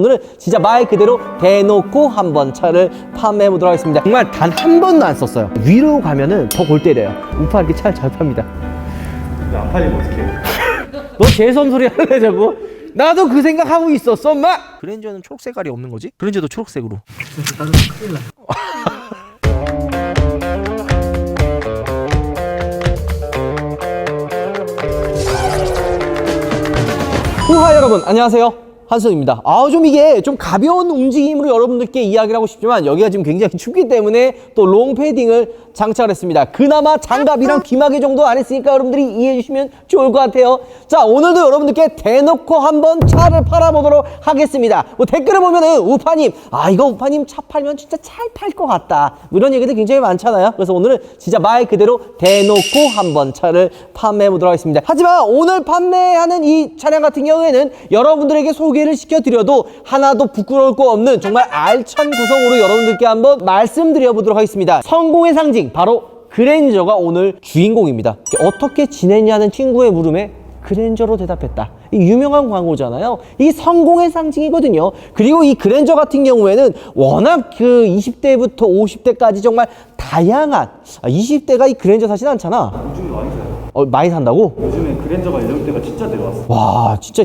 오늘은 진짜 말 그대로 대놓고 한번 차를 판매해 보도록 하겠습니다. 정말 단 한 번도 안 썼어요. 위로 가면은 더 골 때려요. 우파 이렇게 차를 잘 팝니다. 근데 안 팔리면 어떡해. 너 재수없는 소리 할래 자꾸? 나도 그 생각하고 있었어 엄마. 그랜저는 초록색깔이 없는 거지? 그랜저도 초록색으로. 나도 큰일 나. 우하 여러분 안녕하세요. 한선입니다. 좀 이게 좀 가벼운 움직임으로 여러분들께 이야기를 하고 싶지만 여기가 지금 굉장히 춥기 때문에 또 롱패딩을 장착을 했습니다. 그나마 장갑이랑 귀마개 정도 안 했으니까 여러분들이 이해해 주시면 좋을 것 같아요. 자, 오늘도 여러분들께 대놓고 한번 차를 팔아보도록 하겠습니다. 뭐 댓글을 보면은 우파님, 이거 우파님 차 팔면 진짜 잘 팔 것 같다, 뭐 이런 얘기들 굉장히 많잖아요. 그래서 오늘은 진짜 말 그대로 대놓고 한번 차를 판매해 보도록 하겠습니다. 하지만 오늘 판매하는 이 차량 같은 경우에는 여러분들에게 소개를 시켜드려도 하나도 부끄러울 거 없는 정말 알찬 구성으로 여러분들께 한번 말씀드려 보도록 하겠습니다. 성공의 상징 바로 그랜저가 오늘 주인공입니다. 어떻게 지냈냐는 친구의 물음에 그랜저로 대답했다. 이 유명한 광고잖아요. 이 성공의 상징이거든요. 그리고 이 그랜저 같은 경우에는 워낙 그 20대부터 50대까지 정말 다양한 20대가 이 그랜저 사진 않잖아. 요즘에 많이 사요. 많이 산다고? 요즘에 그랜저가 연령대가 진짜 내려왔어. 와, 진짜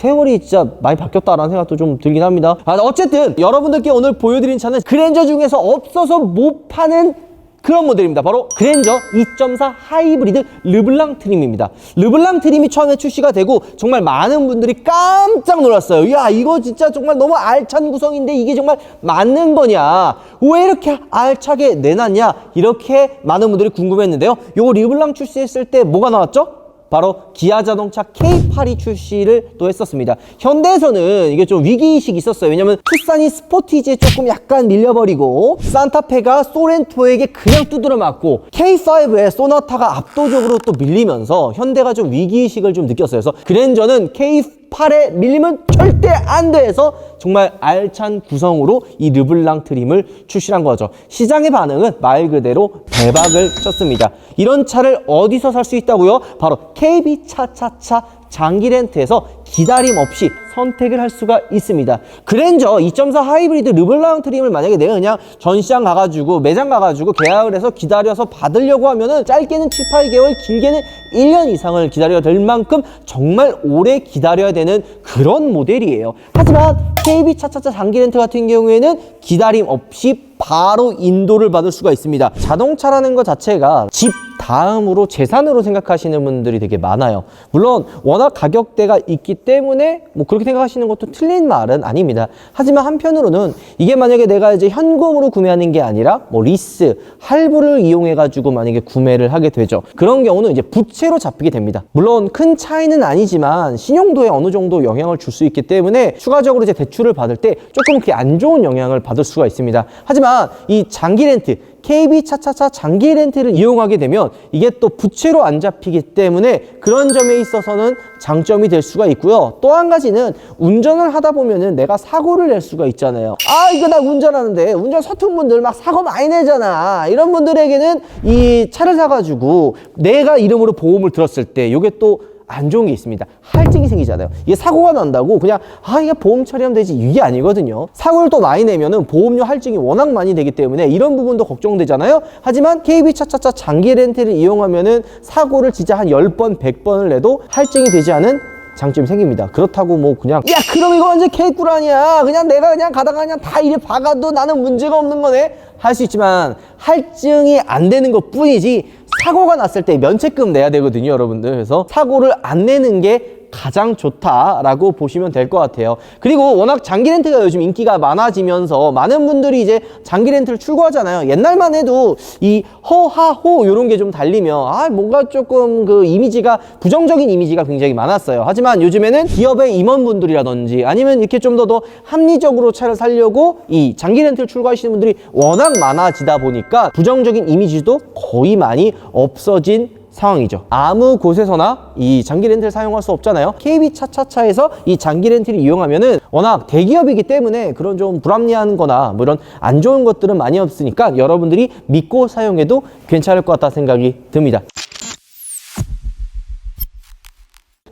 세월이 진짜 많이 바뀌었다라는 생각도 좀 들긴 합니다. 어쨌든 여러분들께 오늘 보여드린 차는 그랜저 중에서 없어서 못 파는 그런 모델입니다. 바로 그랜저 2.4 하이브리드 르블랑 트림입니다. 르블랑 트림이 처음에 출시가 되고 정말 많은 분들이 깜짝 놀랐어요. 야, 이거 진짜 정말 너무 알찬 구성인데 이게 정말 맞는 거냐, 왜 이렇게 알차게 내놨냐, 이렇게 많은 분들이 궁금했는데요. 요 르블랑 출시했을 때 뭐가 나왔죠? 바로 기아 자동차 K8이 출시를 또 했었습니다. 현대에서는 이게 좀 위기의식이 있었어요. 왜냐면 투싼이 스포티지에 조금 약간 밀려버리고 산타페가 소렌토에게 그냥 두드려 맞고 K5에 소나타가 압도적으로 또 밀리면서 현대가 좀 위기의식을 좀 느꼈어요. 그래서 그랜저는 K8에 밀리면 절대 안 돼 해서 정말 알찬 구성으로 이 르블랑 트림을 출시한 거죠. 시장의 반응은 말 그대로 대박을 쳤습니다. 이런 차를 어디서 살 수 있다고요? 바로 KB 차차차 장기 렌트에서 기다림 없이 선택을 할 수가 있습니다. 그랜저 2.4 하이브리드 르블랑 트림을 만약에 내가 그냥 전시장 가가지고 매장 가가지고 계약을 해서 기다려서 받으려고 하면은 짧게는 7, 8개월, 길게는 1년 이상을 기다려야 될 만큼 정말 오래 기다려야 되는 그런 모델이에요. 하지만 KB 차차차 장기 렌트 같은 경우에는 기다림 없이 바로 인도를 받을 수가 있습니다. 자동차라는 것 자체가 집 다음으로 재산으로 생각하시는 분들이 되게 많아요. 물론 워낙 가격대가 있기 때문에 뭐 그렇게 생각하시는 것도 틀린 말은 아닙니다. 하지만 한편으로는 이게 만약에 내가 이제 현금으로 구매하는 게 아니라 뭐 리스, 할부를 이용해 가지고 만약에 구매를 하게 되죠. 그런 경우는 이제 부채로 잡히게 됩니다. 물론 큰 차이는 아니지만 신용도에 어느 정도 영향을 줄 수 있기 때문에 추가적으로 이제 대출을 받을 때 조금 그렇게 안 좋은 영향을 받을 수가 있습니다. 하지만 이 장기 렌트, KB 차차차 장기 렌트를 이용하게 되면 이게 또 부채로 안 잡히기 때문에 그런 점에 있어서는 장점이 될 수가 있고요. 또 한 가지는 운전을 하다 보면은 내가 사고를 낼 수가 있잖아요. 이거 나 운전하는데 운전 서툰 분들 막 사고 많이 내잖아. 이런 분들에게는 이 차를 사가지고 내가 이름으로 보험을 들었을 때 이게 또 안 좋은 게 있습니다. 할증이 생기잖아요. 이게 사고가 난다고 그냥 이게 보험 처리하면 되지, 이게 아니거든요. 사고를 또 많이 내면은 보험료 할증이 워낙 많이 되기 때문에 이런 부분도 걱정되잖아요. 하지만 KB 차차차 장기 렌트를 이용하면은 사고를 진짜 한 10번, 100번을 내도 할증이 되지 않은 장점이 생깁니다. 그렇다고 뭐 그냥 그럼 이거 완전 개꿀 아니야, 그냥 내가 그냥 가다가 그냥 다 이래 박아도 나는 문제가 없는 거네 할 수 있지만 할증이 안 되는 것 뿐이지 사고가 났을 때 면책금 내야 되거든요, 여러분들. 그래서 사고를 안 내는 게 가장 좋다라고 보시면 될 것 같아요. 그리고 워낙 장기 렌트가 요즘 인기가 많아지면서 많은 분들이 이제 장기 렌트를 출고하잖아요. 옛날만 해도 이 허하호 이런 게 좀 달리면 뭔가 조금 그 이미지가, 부정적인 이미지가 굉장히 많았어요. 하지만 요즘에는 기업의 임원분들이라든지 아니면 이렇게 좀 더 합리적으로 차를 사려고 이 장기 렌트를 출고하시는 분들이 워낙 많아지다 보니까 부정적인 이미지도 거의 많이 없어진 상황이죠. 아무 곳에서나 이 장기 렌트를 사용할 수 없잖아요. KB 차차차에서 이 장기 렌트를 이용하면은 워낙 대기업이기 때문에 그런 좀 불합리한 거나 뭐 이런 안 좋은 것들은 많이 없으니까 여러분들이 믿고 사용해도 괜찮을 것 같다 생각이 듭니다.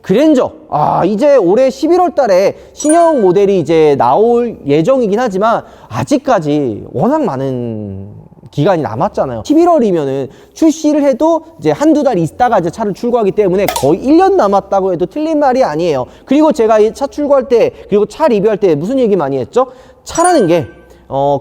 그랜저. 이제 올해 11월 달에 신형 모델이 이제 나올 예정이긴 하지만 아직까지 워낙 많은 기간이 남았잖아요. 11월이면은 출시를 해도 이제 한두 달 있다가 이제 차를 출고하기 때문에 거의 1년 남았다고 해도 틀린 말이 아니에요. 그리고 제가 이 차 출고할 때, 그리고 차 리뷰할 때 무슨 얘기 많이 했죠? 차라는 게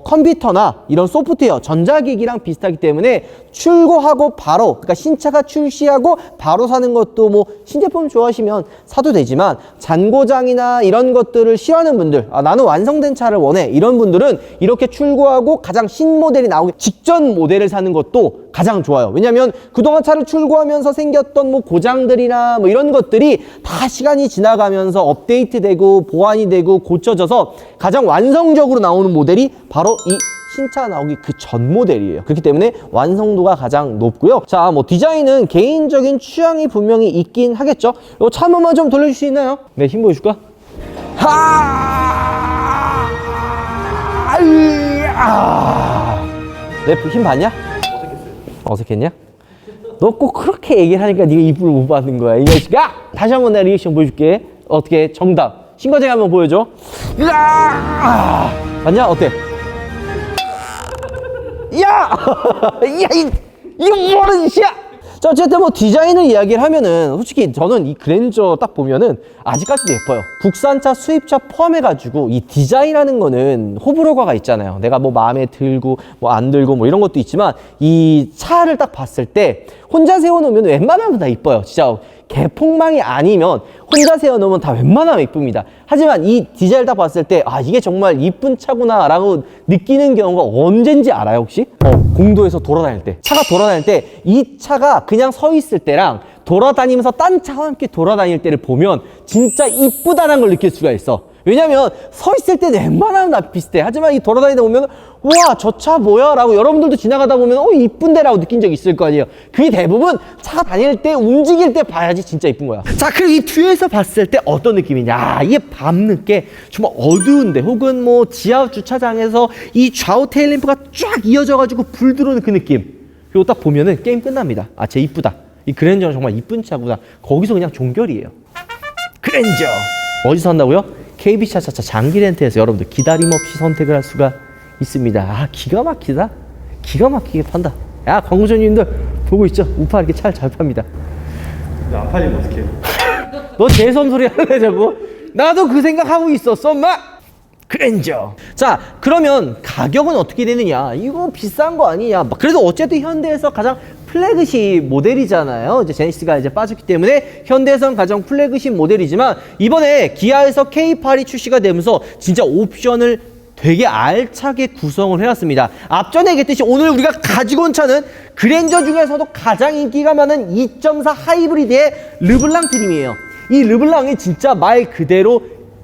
컴퓨터나 이런 소프트웨어, 전자기기랑 비슷하기 때문에 출고하고 바로, 그러니까 신차가 출시하고 바로 사는 것도 뭐 신제품 좋아하시면 사도 되지만 잔고장이나 이런 것들을 싫어하는 분들, 나는 완성된 차를 원해, 이런 분들은 이렇게 출고하고 가장 신모델이 나오기 직전 모델을 사는 것도 가장 좋아요. 왜냐면 그동안 차를 출고하면서 생겼던 뭐 고장들이나 뭐 이런 것들이 다 시간이 지나가면서 업데이트되고 보완이 되고 고쳐져서 가장 완성적으로 나오는 모델이 바로 이 신차 나오기 그 전 모델이에요. 그렇기 때문에 완성도가 가장 높고요. 자, 뭐 디자인은 개인적인 취향이 분명히 있긴 하겠죠. 이거 차 한 번만 좀 돌려줄 수 있나요? 네, 힘 보여줄까? 내 힘 봤냐? 어색했냐? 너 꼭 그렇게 얘기를 하니까 네가 이쁨을 못 받는 거야, 이 자식아! 다시 한번 내가 리액션 보여줄게. 어떻게 정답 신거쟁이 한번 보여줘. 봤냐? 어때? 야! 이거 뭐하는 짓이야! 자, 어쨌든 뭐 디자인을 이야기를 하면은 솔직히 저는 이 그랜저 딱 보면은 아직까지도 예뻐요. 국산차, 수입차 포함해가지고 이 디자인하는 거는 호불호가 있잖아요. 내가 뭐 마음에 들고 뭐 안 들고 뭐 이런 것도 있지만 이 차를 딱 봤을 때 혼자 세워놓으면 웬만하면 다 이뻐요. 진짜 개폭망이 아니면 혼자 세워놓으면 다 웬만하면 이쁩니다. 하지만 이 디자인을 딱 봤을 때 이게 정말 이쁜 차구나 라고 느끼는 경우가 언젠지 알아요, 혹시? 공도에서 돌아다닐 때, 차가 돌아다닐 때 이 차가 그냥 서 있을 때랑 돌아다니면서 딴 차와 함께 돌아다닐 때를 보면 진짜 이쁘다는 걸 느낄 수가 있어. 왜냐면 서 있을 때는 웬만하면 다 비슷해. 하지만 이 돌아다니다 보면 와, 저 차 뭐야? 라고 여러분들도 지나가다 보면 이쁜데? 라고 느낀 적 있을 거 아니에요. 그게 대부분 차가 다닐 때, 움직일 때 봐야지 진짜 이쁜 거야. 자, 그리고 이 뒤에서 봤을 때 어떤 느낌이냐. 이게 밤늦게 정말 어두운데 혹은 뭐 지하 주차장에서 이 좌우 테일램프가 쫙 이어져가지고 불 들어오는 그 느낌. 그리고 딱 보면은 게임 끝납니다. 쟤 이쁘다. 이 그랜저는 정말 이쁜 차구나. 거기서 그냥 종결이에요. 그랜저! 어디서 한다고요? KB 차차차 장기 렌트에서 여러분들 기다림 없이 선택을 할 수가 있습니다. 기가 막히다. 기가 막히게 판다. 광고주님들 보고 있죠? 우파 이렇게 차를 잘 팝니다. 근데 안 팔리면 어떡해요? 너 재선 소리 할래 자꾸? 나도 그 생각하고 있었어, 엄마. 그랜저. 자, 그러면 가격은 어떻게 되느냐? 이거 비싼 거 아니냐? 그래도 어쨌든 현대에서 가장 플래그십 모델이잖아요. 이제 제네시스가 이제 빠졌기 때문에 현대에선 가장 플래그십 모델이지만 이번에 기아에서 K8이 출시가 되면서 진짜 옵션을 되게 알차게 구성을 해놨습니다. 앞전에 얘기했듯이 오늘 우리가 가지고 온 차는 그랜저 중에서도 가장 인기가 많은 2.4 하이브리드의 르블랑 트림이에요. 이 르블랑이 진짜 말 그대로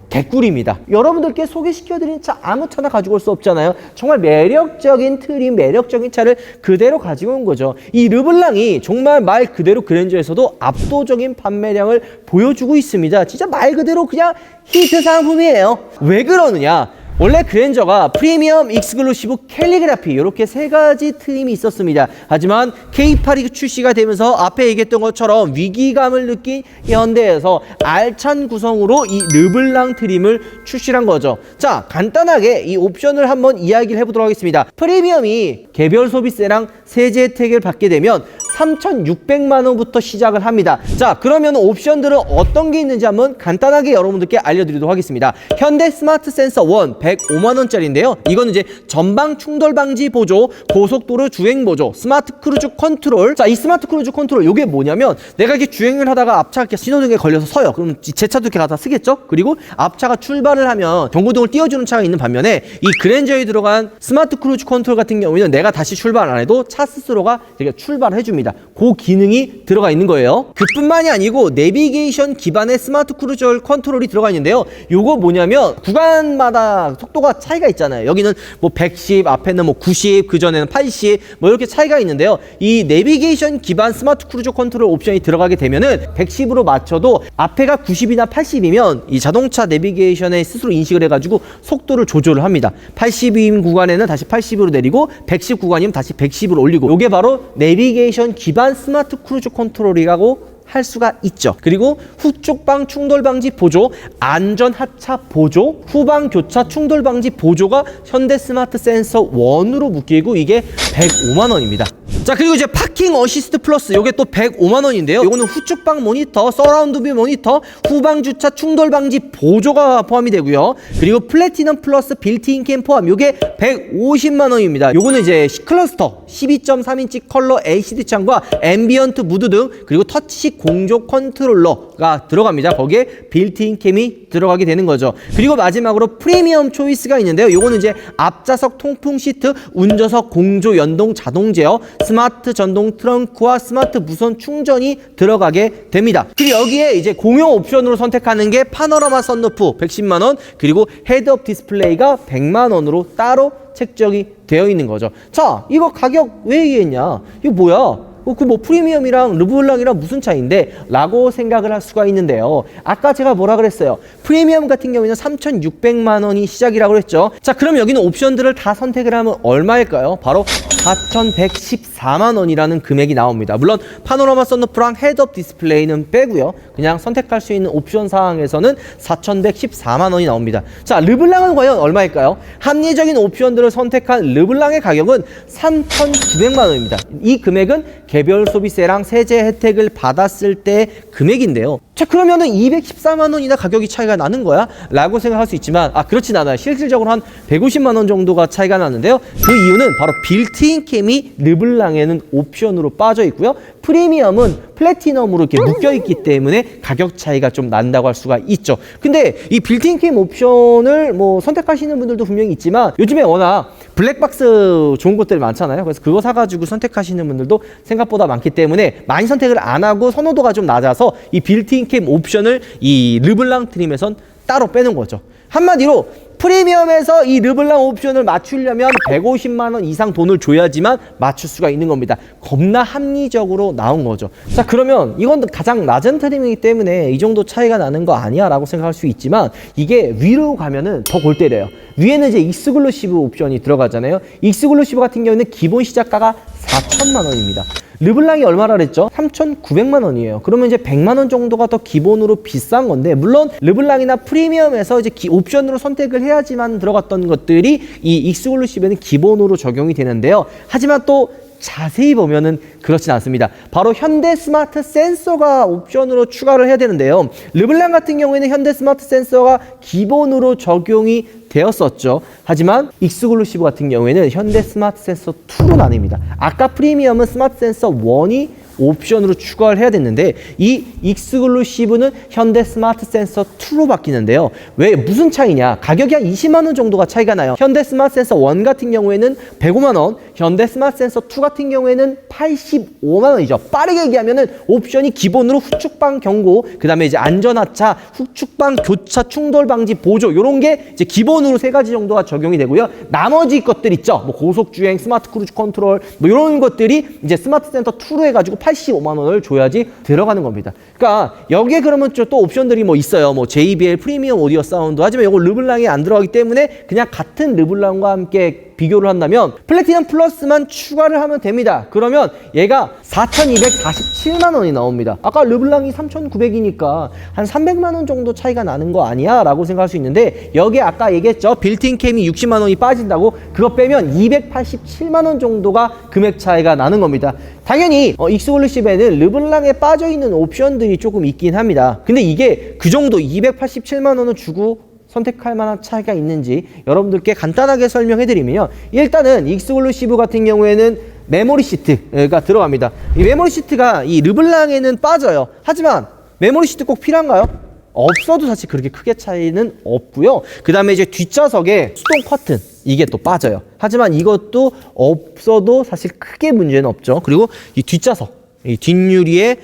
개꿀입니다. 여러분들께 소개시켜드린 차 아무 차나 가지고 올 수 없잖아요. 정말 매력적인 트림, 매력적인 차를 그대로 가지고 온 거죠. 이 르블랑이 정말 말 그대로 그랜저에서도 압도적인 판매량을 보여주고 있습니다. 진짜 말 그대로 그냥 히트 상품이에요. 왜 그러느냐? 원래 그랜저가 프리미엄, 익스클루시브, 캘리그라피 이렇게 세 가지 트림이 있었습니다. 하지만 K8이 출시가 되면서 앞에 얘기했던 것처럼 위기감을 느낀 현대에서 알찬 구성으로 이 르블랑 트림을 출시한 거죠. 자, 간단하게 이 옵션을 한번 이야기를 해보도록 하겠습니다. 프리미엄이 개별 소비세랑 세제 혜택을 받게 되면 3,600만 원부터 시작을 합니다. 자, 그러면 옵션들은 어떤 게 있는지 한번 간단하게 여러분들께 알려드리도록 하겠습니다. 현대 스마트 센서 1 105만 원짜리인데요. 이건 이제 전방 충돌 방지 보조, 고속도로 주행 보조, 스마트 크루즈 컨트롤. 자, 이 스마트 크루즈 컨트롤 이게 뭐냐면 내가 이렇게 주행을 하다가 앞차가 이렇게 신호등에 걸려서 서요. 그럼 제 차도 이렇게 가다 쓰겠죠? 그리고 앞차가 출발을 하면 경고등을 띄워주는 차가 있는 반면에 이 그랜저에 들어간 스마트 크루즈 컨트롤 같은 경우에는 내가 다시 출발 안 해도 차 스스로가 이렇게 출발을 해줍니다. 그 기능이 들어가 있는 거예요. 그뿐만이 아니고 내비게이션 기반의 스마트 크루즈 컨트롤이 들어가 있는데요. 요거 뭐냐면 구간마다 속도가 차이가 있잖아요. 여기는 뭐 110, 앞에는 뭐 90, 그전에는 80, 뭐 이렇게 차이가 있는데요. 이 내비게이션 기반 스마트 크루즈 컨트롤 옵션이 들어가게 되면은 110으로 맞춰도 앞에가 90이나 80이면 이 자동차 내비게이션에 스스로 인식을 해가지고 속도를 조절을 합니다. 80인 구간에는 다시 80으로 내리고 110 구간이면 다시 110으로 올리고, 요게 바로 내비게이션 기반 스마트 크루즈 컨트롤이라고 할 수가 있죠. 그리고 후쪽방 충돌 방지 보조, 안전 하차 보조, 후방 교차 충돌 방지 보조가 현대 스마트 센서 1으로 묶이고 이게 105만 원입니다. 자, 그리고 이제 파킹 어시스트 플러스 요게 또 105만 원인데요. 요거는 후측방 모니터, 서라운드 뷰 모니터, 후방 주차 충돌 방지 보조가 포함이 되고요. 그리고 플래티넘 플러스 빌트인 캠 포함 요게 150만 원입니다. 요거는 이제 클러스터 12.3인치 컬러 LCD 창과 앰비언트 무드 등 그리고 터치식 공조 컨트롤러가 들어갑니다. 거기에 빌트인 캠이 들어가게 되는 거죠. 그리고 마지막으로 프리미엄 초이스가 있는데요. 요거는 이제 앞좌석 통풍 시트, 운전석 공조 연동 자동 제어, 스마트 전동 트렁크와 스마트 무선 충전이 들어가게 됩니다. 그리고 여기에 이제 공용 옵션으로 선택하는 게 파노라마 선루프 110만 원, 그리고 헤드업 디스플레이가 100만 원으로 따로 책정이 되어 있는 거죠. 자, 이거 가격 왜 얘기했냐? 이거 뭐야? 그 뭐 프리미엄이랑 르블랑이랑 무슨 차이인데? 라고 생각을 할 수가 있는데요. 아까 제가 뭐라 그랬어요? 프리미엄 같은 경우에는 3,600만 원이 시작이라고 그랬죠. 자, 그럼 여기는 옵션들을 다 선택을 하면 얼마일까요? 바로 4,114만 원이라는 금액이 나옵니다. 물론 파노라마 선루프랑 헤드업 디스플레이는 빼고요. 그냥 선택할 수 있는 옵션 사항에서는 4,114만 원이 나옵니다. 자, 르블랑은 과연 얼마일까요? 합리적인 옵션들을 선택한 르블랑의 가격은 3,900만 원입니다. 이 금액은 개별 소비세랑 세제 혜택을 받았을 때 금액인데요. 자, 그러면은 214만 원이나 가격이 차이가 나는 거야? 라고 생각할 수 있지만, 그렇진 않아요. 실질적으로 한 150만 원 정도가 차이가 나는데요. 그 이유는 바로 빌트인 캠이 르블랑에는 옵션으로 빠져 있고요. 프리미엄은 플래티넘으로 이렇게 묶여 있기 때문에 가격 차이가 좀 난다고 할 수가 있죠. 근데 이 빌트인 캠 옵션을 뭐 선택하시는 분들도 분명히 있지만, 요즘에 워낙 블랙박스 좋은 것들이 많잖아요. 그래서 그거 사가지고 선택하시는 분들도 생각보다 많기 때문에 많이 선택을 안 하고 선호도가 좀 낮아서 이 빌트인 캠 옵션을 이 르블랑 트림에선 따로 빼는 거죠. 한마디로 프리미엄에서 이 르블랑 옵션을 맞추려면 150만 원 이상 돈을 줘야지만 맞출 수가 있는 겁니다. 겁나 합리적으로 나온 거죠. 자, 그러면 이건 가장 낮은 트림이기 때문에 이 정도 차이가 나는 거 아니야 라고 생각할 수 있지만, 이게 위로 가면은 더 골 때려요. 위에는 이제 익스클루시브 옵션이 들어가잖아요. 익스클루시브 같은 경우는 기본 시작가가 4천만 원입니다. 르블랑이 얼마라 그랬죠? 3,900만 원이에요. 그러면 이제 100만 원 정도가 더 기본으로 비싼 건데, 물론 르블랑이나 프리미엄에서 이제 옵션으로 선택을 해야지만 들어갔던 것들이 이 익스클루시브에는 기본으로 적용이 되는데요. 하지만 또 자세히 보면은 그렇진 않습니다. 바로 현대 스마트 센서가 옵션으로 추가를 해야 되는데요. 르블랑 같은 경우에는 현대 스마트 센서가 기본으로 적용이 되었었죠. 하지만 익스클루시브 같은 경우에는 현대 스마트 센서 2로 나뉩니다. 아까 프리미엄은 스마트 센서 1이 옵션으로 추가를 해야 됐는데, 이 익스클루시브는 현대 스마트 센서 2로 바뀌는데요. 왜, 무슨 차이냐? 가격이 한 20만 원 정도가 차이가 나요. 현대 스마트 센서 1 같은 경우에는 105만 원, 현대 스마트 센서 2 같은 경우에는 85만 원이죠. 빠르게 얘기하면은 옵션이 기본으로 후측방 경고, 그 다음에 이제 안전하차, 후측방 교차 충돌 방지 보조, 요런 게 이제 기본으로 3가지 정도가 적용이 되고요. 나머지 것들 있죠. 뭐 고속주행, 스마트 크루즈 컨트롤, 뭐 이런 것들이 이제 스마트 센서 2로 해가지고 85만 원을 줘야지 들어가는 겁니다. 그러니까 여기에 그러면 또 옵션들이 뭐 있어요. 뭐 JBL 프리미엄 오디오 사운드. 하지만 이거 르블랑에 안 들어가기 때문에 그냥 같은 르블랑과 함께 비교를 한다면 플래티넘 플러스만 추가를 하면 됩니다. 그러면 얘가 4,247만 원이 나옵니다. 아까 르블랑이 3,900이니까 한 300만 원 정도 차이가 나는 거 아니야? 라고 생각할 수 있는데, 여기에 아까 얘기했죠. 빌트인 캠이 60만 원이 빠진다고. 그거 빼면 287만 원 정도가 금액 차이가 나는 겁니다. 당연히 익스클루시브에는 르블랑에 빠져있는 옵션들이 조금 있긴 합니다. 근데 이게 그 정도 287만 원을 주고 선택할 만한 차이가 있는지 여러분들께 간단하게 설명해 드리면요. 일단은 익스클루시브 같은 경우에는 메모리 시트가 들어갑니다. 이 메모리 시트가 이 르블랑에는 빠져요. 하지만 메모리 시트 꼭 필요한가요? 없어도 사실 그렇게 크게 차이는 없고요. 그 다음에 이제 뒷좌석에 수동 커튼, 이게 또 빠져요. 하지만 이것도 없어도 사실 크게 문제는 없죠. 그리고 이 뒷좌석, 이 뒷유리에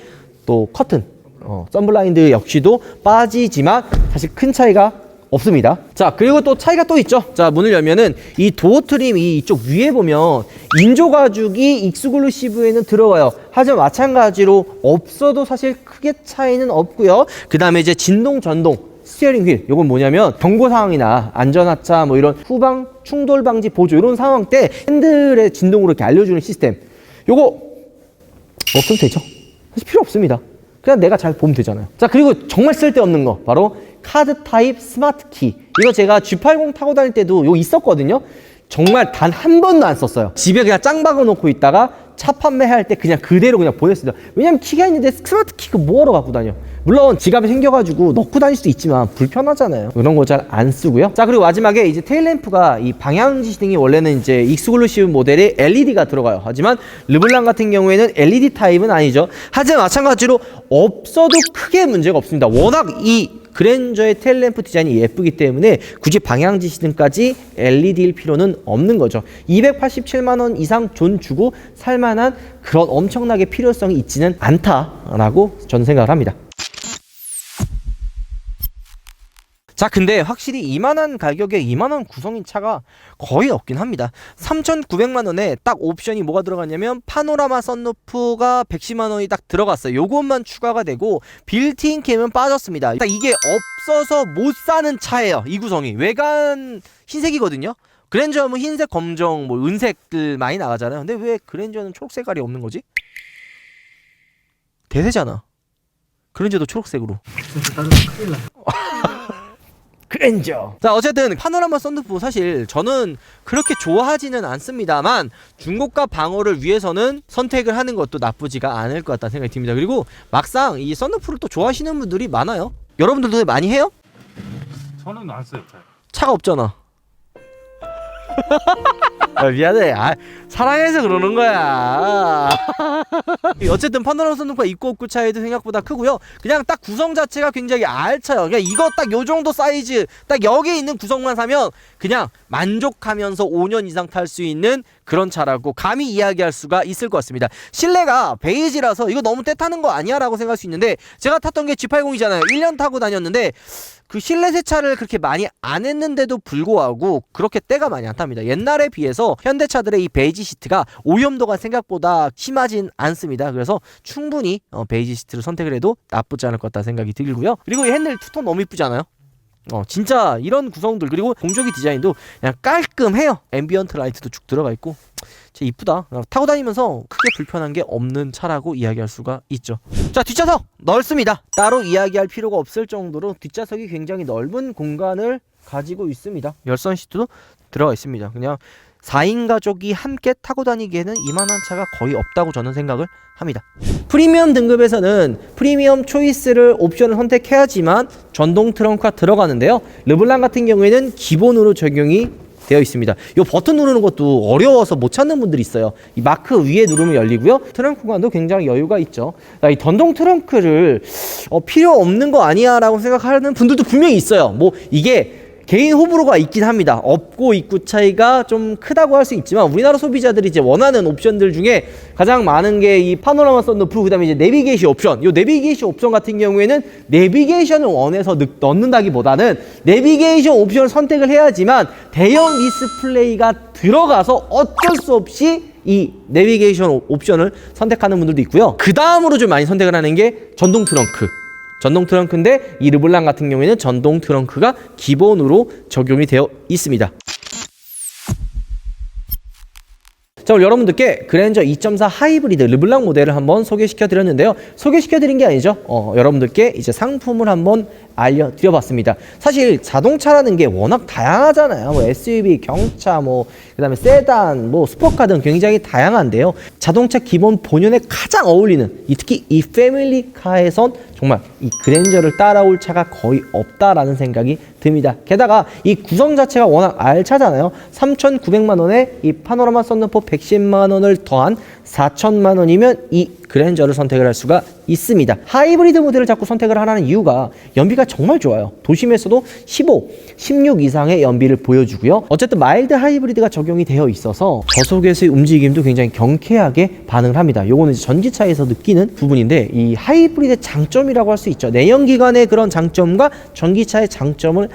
또 커튼, 썬블라인드 역시도 빠지지만 사실 큰 차이가 없습니다. 자, 그리고 또 차이가 또 있죠. 자, 문을 열면은 이 도어 트림이 이쪽 위에 보면 인조 가죽이 익스클루시브에는 들어가요. 하지만 마찬가지로 없어도 사실 크게 차이는 없고요. 그 다음에 이제 진동 전동 스티어링 휠, 요건 뭐냐면 경고 상황이나 안전하차 뭐 이런 후방 충돌 방지 보조 이런 상황 때 핸들의 진동으로 이렇게 알려주는 시스템, 요거 없으면 되죠. 사실 필요 없습니다. 그냥 내가 잘 보면 되잖아요. 자, 그리고 정말 쓸데없는 거 바로 카드 타입 스마트 키. 이거 제가 G80 타고 다닐 때도 이거 있었거든요. 정말 단 한 번도 안 썼어요. 집에 그냥 짱 박아 놓고 있다가 차 판매할 때 그냥 그대로 그냥 보냈습니다. 왜냐면 키가 있는데 스마트 키가 뭐하러 갖고 다녀. 물론 지갑에 생겨가지고 넣고 다닐 수도 있지만 불편하잖아요. 이런 거 잘 안 쓰고요. 자, 그리고 마지막에 이제 테일램프가 이 방향 지시등이 원래는 이제 익스클루시브 모델에 LED가 들어가요. 하지만 르블랑 같은 경우에는 LED 타입은 아니죠. 하지만 마찬가지로 없어도 크게 문제가 없습니다. 워낙 이 그랜저의 테일램프 디자인이 예쁘기 때문에 굳이 방향 지시등까지 LED일 필요는 없는 거죠. 287만 원 이상 돈 주고 살만한 그런 엄청나게 필요성이 있지는 않다라고 저는 생각을 합니다. 자, 근데 확실히 이만한 가격에 이만한 구성인 차가 거의 없긴 합니다. 3,900만 원에 딱 옵션이 뭐가 들어갔냐면 파노라마 썬루프가 110만 원이 딱 들어갔어요. 요것만 추가가 되고 빌트인 캠은 빠졌습니다. 딱 이게 없어서 못 사는 차예요. 이 구성이. 외관 흰색이거든요. 그랜저 하면 흰색, 검정, 뭐 은색들 많이 나가잖아요. 근데 왜 그랜저는 초록 색깔이 없는 거지? 대세잖아. 그랜저도 초록색으로. 그랜저. 자, 어쨌든 파노라마 썬루프 사실 저는 그렇게 좋아하지는 않습니다만 중고가 방어를 위해서는 선택을 하는 것도 나쁘지가 않을 것 같다는 생각이 듭니다. 그리고 막상 이 썬루프를 또 좋아하시는 분들이 많아요. 여러분들도 많이 해요? 저는 안 써요. 잘. 차가 없잖아. 미안해. 사랑해서 그러는 거야. 어쨌든 파노라마 썬루프가 있고 없고 차이도 생각보다 크고요. 그냥 딱 구성 자체가 굉장히 알차요. 그냥 이거 딱 요 정도 사이즈 딱 여기에 있는 구성만 사면 그냥 만족하면서 5년 이상 탈 수 있는 그런 차라고 감히 이야기할 수가 있을 것 같습니다. 실내가 베이지라서 이거 너무 때 타는 거 아니야 라고 생각할 수 있는데 제가 탔던 게 G80이잖아요. 1년 타고 다녔는데 그 실내 세차를 그렇게 많이 안 했는데도 불구하고 그렇게 때가 많이 안 탑니다. 옛날에 비해서 현대차들의 이 베이지 시트가 오염도가 생각보다 심하진 않습니다. 그래서 충분히 베이지 시트를 선택을 해도 나쁘지 않을 것 같다 생각이 들고요. 그리고 이 핸들 투톤 너무 이쁘잖아요. 진짜 이런 구성들 그리고 공조기 디자인도 그냥 깔끔해요. 앰비언트 라이트도 쭉 들어가 있고 진짜 이쁘다. 타고 다니면서 크게 불편한 게 없는 차라고 이야기할 수가 있죠. 자, 뒷좌석 넓습니다. 따로 이야기할 필요가 없을 정도로 뒷좌석이 굉장히 넓은 공간을 가지고 있습니다. 열선 시트도 들어가 있습니다. 그냥 4인 가족이 함께 타고 다니기에는 이만한 차가 거의 없다고 저는 생각을 합니다. 프리미엄 등급에서는 프리미엄 초이스를 옵션을 선택해야지만 전동 트렁크가 들어가는데요. 르블랑 같은 경우에는 기본으로 적용이 되어 있습니다. 이 버튼 누르는 것도 어려워서 못 찾는 분들이 있어요. 이 마크 위에 누르면 열리고요. 트렁크 공간도 굉장히 여유가 있죠. 이 전동 트렁크를 필요 없는 거 아니야 라고 생각하는 분들도 분명히 있어요. 뭐 이게 개인 호불호가 있긴 합니다. 없고 있고 차이가 좀 크다고 할 수 있지만 우리나라 소비자들이 이제 원하는 옵션들 중에 가장 많은 게 이 파노라마 썬루프, 그다음에 이제 내비게이션 옵션. 요 내비게이션 옵션 같은 경우에는 내비게이션을 원해서 넣는다기보다는 내비게이션 옵션을 선택을 해야지만 대형 디스플레이가 들어가서 어쩔 수 없이 이 내비게이션 옵션을 선택하는 분들도 있고요. 그 다음으로 좀 많이 선택을 하는 게 전동 트렁크. 전동 트렁크인데 이 르블랑 같은 경우에는 전동 트렁크가 기본으로 적용이 되어 있습니다. 자, 오늘 여러분들께 그랜저 2.4 하이브리드 르블랑 모델을 한번 소개시켜 드렸는데요. 소개시켜 드린 게 아니죠. 여러분들께 이제 상품을 한번 알려드려 봤습니다. 사실 자동차라는 게 워낙 다양하잖아요. 뭐 SUV, 경차, 그다음에 세단, 스포카 등 굉장히 다양한데요. 자동차 기본 본연에 가장 어울리는 특히 이 패밀리카에선 정말 이 그랜저를 따라올 차가 거의 없다라는 생각이 듭니다. 게다가 이 구성 자체가 워낙 알차잖아요. 3,900만 원에 이 파노라마 썬루프 110만 원을 더한 4천만 원이면 이 그랜저를 선택을 할 수가 있습니다. 하이브리드 모델을 자꾸 선택을 하라는 이유가 연비가 정말 좋아요. 도심에서도 15, 16 이상의 연비를 보여주고요. 어쨌든 마일드 하이브리드가 적용이 되어 있어서 저속에서의 움직임도 굉장히 경쾌하게 반응을 합니다. 요거는 이제 전기차에서 느끼는 부분인데 이 하이브리드의 장점이라고 할 수 있죠. 내연기관의 그런 장점과 전기차의 장점을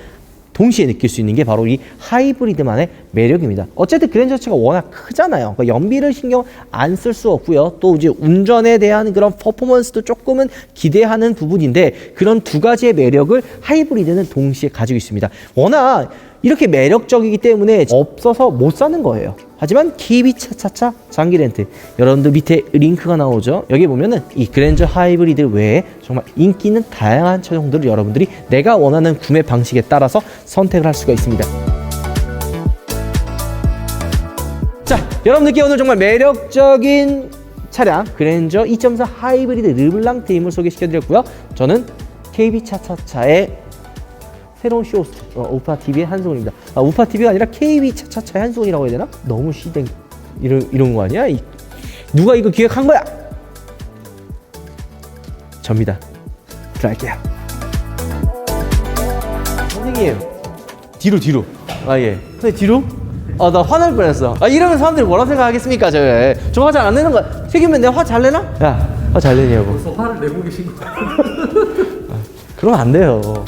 동시에 느낄 수 있는 게 바로 이 하이브리드만의 매력입니다. 어쨌든 그랜저 자체가 워낙 크잖아요. 그러니까 연비를 신경 안 쓸 수 없고요. 또 이제 운전에 대한 그런 퍼포먼스도 조금은 기대하는 부분인데 그런 두 가지의 매력을 하이브리드는 동시에 가지고 있습니다. 워낙 이렇게 매력적이기 때문에 없어서 못 사는 거예요. 하지만 KB 차차차 장기 렌트, 여러분들 밑에 링크가 나오죠. 여기 보면은 이 그랜저 하이브리드 외에 정말 인기 있는 다양한 차종들을 여러분들이 내가 원하는 구매 방식에 따라서 선택을 할 수가 있습니다. 자, 여러분들께 오늘 정말 매력적인 차량 그랜저 2.4 하이브리드 르블랑 드림을 소개시켜드렸고요. 저는 KB 차차차의 새로운 쇼호스트 우파TV의 한승훈입니다. 우파TV가 아니라 KB 차차차의 한승훈이라고 해야 되나? 너무 시댕 이런 거 아니야? 누가 이거 기획한 거야? 접니다. 들어갈게요. 선생님 뒤로 예 선생님 뒤로? 나 화날 뻔했어. 이러면 사람들이 뭐라 생각하겠습니까? 저 화 잘 안 내는 거야. 책임면 내가 화 잘 내나? 야, 화 잘 내냐고. 벌써 화를 내고 계신 거 그러면 안 돼요.